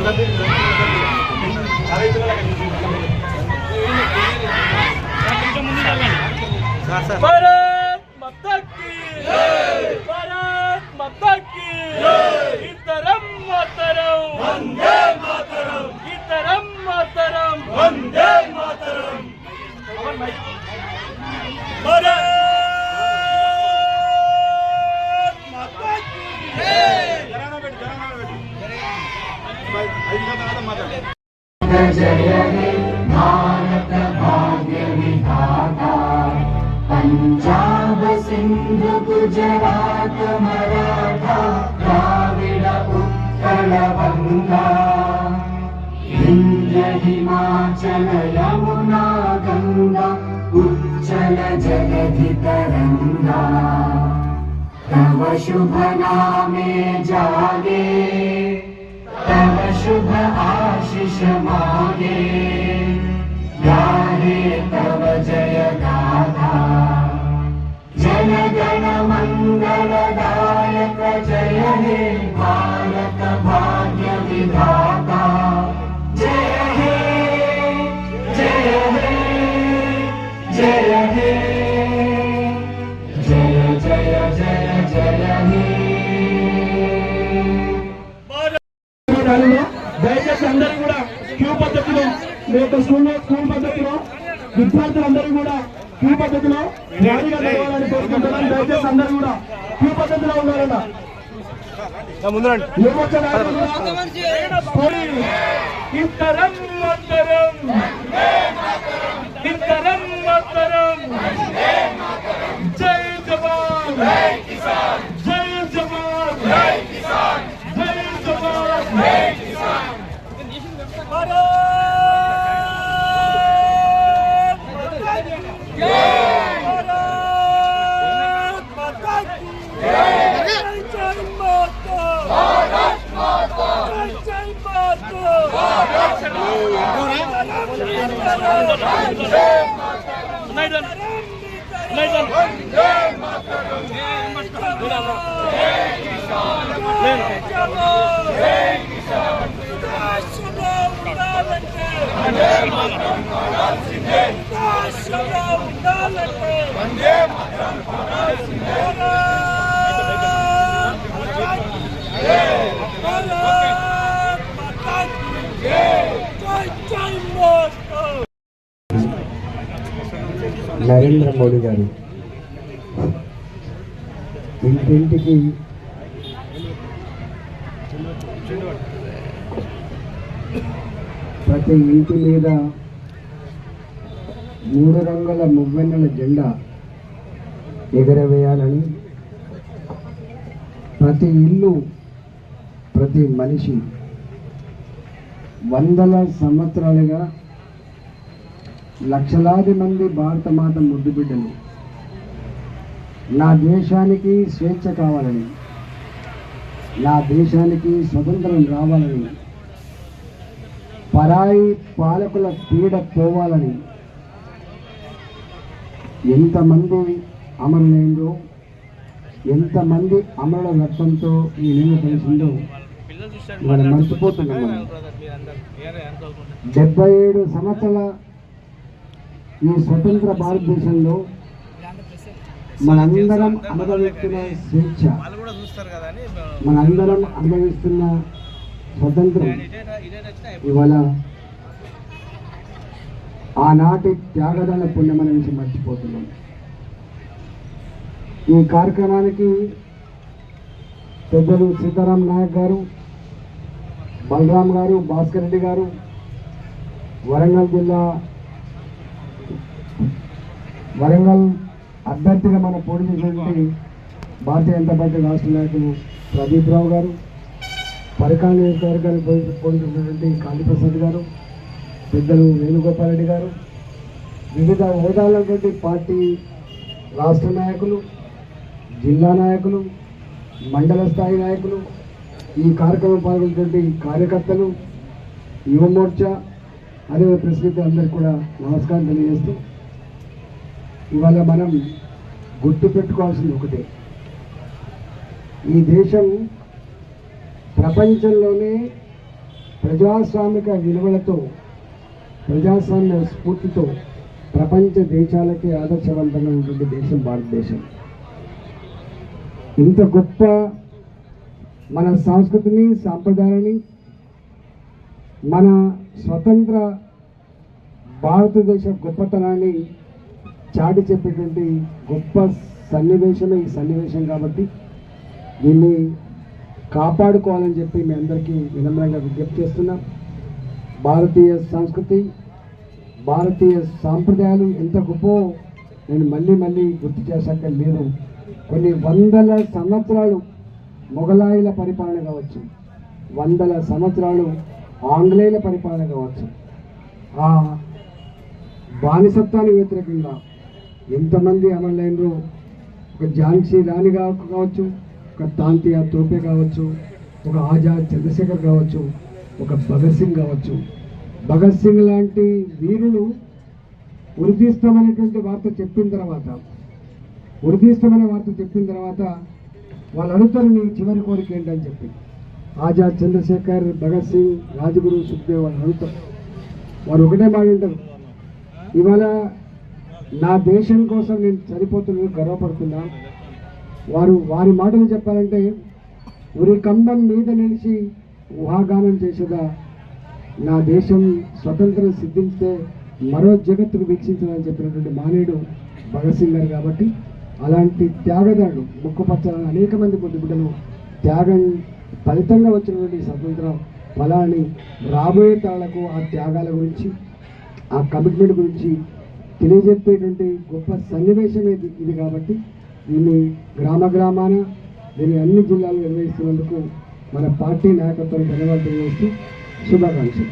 भारत माता की जय, भारत माता की जय, इतरम मातरम वंदे मातरम, इतरम मातरम वंदे मातरम। भारत माता की जय। जय हे भारत भाग्य विधाता, पंजाब सिंध गुजरात मराठा द्राविड उत्कल गंगा, विंध्य हिमाचल यमुना गंगा उच्चल जलधि तरंगा, तव शुभ नामे जागे, तव शुभ आशीष मागे, गाहे तव जय गाथा, जन गण मंगलदायक जय हे भारत भाग्य विधाता, जय हे जय हे जय हे जय जय जय जय हे। దయచేసి అందరూ కూడా క్యూ పద్ధతిలో స్కూల్ పద్ధతిలో విద్యార్థులందరూ కూడా క్యూ పద్ధతిలో ర్యాలీగా నడవాలని కోరుకుంటున్నాను. దయచేసి అందరూ కూడా క్యూ పద్ధతిలో ఉండాలన్నా ఇతరం మాతరం ఇతరం మాతరం, జై జవాన్ జై కిసాన్, జై జవాన్ జై కిసాన్, జై జవాన్ జై కిసాన్। भारत माता की जय, भारत माता की जय, जय माता, भारत माता, जय माता, भारत నరేంద్ర మోడీ గారు ఇంటింటికి ప్రతి ఇంటి మీద 3 రంగుల మువ్వెన్నెల జెండా ఎగరవేయాలని, ప్రతి ఇల్లు ప్రతి మనిషి వందల సంవత్సరాలుగా లక్షలాది మంది భారతమాత ముద్దు బిడ్డలు నా దేశానికి స్వేచ్ఛ కావాలని, నా దేశానికి స్వతంత్రం రావాలని, పరాయి పాలకుల పీడ పోవాలని ఎంతమంది అమరులైందో, ఎంతమంది అమరుల రక్తంతో ఈ నేల కలిసిందో మనం మర్చిపోతున్నాం. 77 సంవత్సరాల ఈ స్వతంత్ర భారతదేశంలో మనందరం అనుభవిస్తున్న స్వేచ్ఛ, మనందరం అనుభవిస్తున్న స్వతంత్రం ఇవాళ ఆనాటి త్యాగదాన పుణ్యమనే విషయం మర్చిపోతున్నాం. ఈ కార్యక్రమానికి పెద్దలు సీతారాం నాయక్ గారు, బలరాం గారు, భాస్కర్ రెడ్డి గారు, వరంగల్ జిల్లా వరంగల్ అభ్యర్థిగా మన పోటీ చేసినటువంటి భారతీయ జనతా పార్టీ రాష్ట్ర నాయకులు ప్రదీప్ రావు గారు, పరికాల నియోజకవర్గానికి పోటీ చేసినటువంటి కాళీప్రసాద్ గారు, పెద్దలు వేణుగోపాల్ రెడ్డి గారు, వివిధ హోదాలటువంటి పార్టీ రాష్ట్ర నాయకులు, జిల్లా నాయకులు, మండల స్థాయి నాయకులు, ఈ కార్యక్రమం పాల్గొన్నటువంటి కార్యకర్తలు, యువ మోర్చా, అదే ప్రెస్ అందరికీ కూడా నమస్కారం తెలియజేస్తూ, ఇవాళ మనం గుర్తు పెట్టుకోవాల్సింది ఒకటే, ఈ దేశం ప్రపంచంలోనే ప్రజాస్వామిక విలువలతో ప్రజాస్వామ్య స్ఫూర్తితో ప్రపంచ దేశాలకే ఆదర్శవంతంగా ఉన్నటువంటి దేశం భారతదేశం. ఇంత గొప్ప మన సంస్కృతిని సాంప్రదాయాన్ని మన స్వతంత్ర భారతదేశ గొప్పతనాన్ని చాటి చెప్పేటువంటి గొప్ప సన్నివేశమే ఈ సన్నివేశం. కాబట్టి దీన్ని కాపాడుకోవాలని చెప్పి మీ అందరికీ వినమ్రంగా విజ్ఞప్తి చేస్తున్నాం. భారతీయ సంస్కృతి, భారతీయ సాంప్రదాయాలు ఎంత గొప్పో నేను మళ్ళీ గుర్తు చేశాక లేదు. కొన్ని వందల సంవత్సరాలు మొఘలాయుల పరిపాలన కావచ్చు, వందల సంవత్సరాలు ఆంగ్లేయుల పరిపాలన కావచ్చు, ఆ బానిసత్వానికి వ్యతిరేకంగా ఎంతమంది అమరులైనరు. ఒక ఝాన్సీ రాణి కావచ్చు, ఒక తాంతియా తోపే కావచ్చు, ఒక ఆజాద్ చంద్రశేఖర్ కావచ్చు, ఒక భగత్ సింగ్ కావచ్చు. భగత్ సింగ్ లాంటి వీరులు ఉరిదీస్తామనేటువంటి వార్త చెప్పిన తర్వాత వాళ్ళు అడుగుతారు, నీ చివరి కోరిక ఏంటని చెప్పి. ఆజాద్ చంద్రశేఖర్, భగత్ సింగ్, రాజగురు, సుఖ్దేవ్ వాళ్ళు అడుగుతారు. వారు ఒకటే మాట ఉంటారు, ఇవాళ నా దేశం కోసం నేను చనిపోతున్నా, గర్వపడుతున్నా. వారి మాటలు చెప్పాలంటే, ఉరి కంబం మీద నిలిచి ఊహాగానం చేసేదా నా దేశం స్వతంత్రం సిద్ధించితే మరో జగత్తుకు వీక్షించదని చెప్పినటువంటి మానేయుడు భగత్ సింగ్ గారు. కాబట్టి అలాంటి త్యాగదాడు ముక్కుపచ్చని అనేక మంది బిడ్డలు త్యాగం ఫలితంగా వచ్చినటువంటి స్వతంత్ర ఫలాన్ని రాబోయే తరాలకు ఆ త్యాగాల గురించి, ఆ కమిట్మెంట్ గురించి తెలియజెప్పేటువంటి గొప్ప సన్నివేశం ఇది. కాబట్టి దీన్ని గ్రామాన దీన్ని అన్ని జిల్లాలు నిర్వహిస్తున్నందుకు మన పార్టీ నాయకత్వానికి ధన్యవాదాలు తెలియజేస్తూ శుభాకాంక్షలు.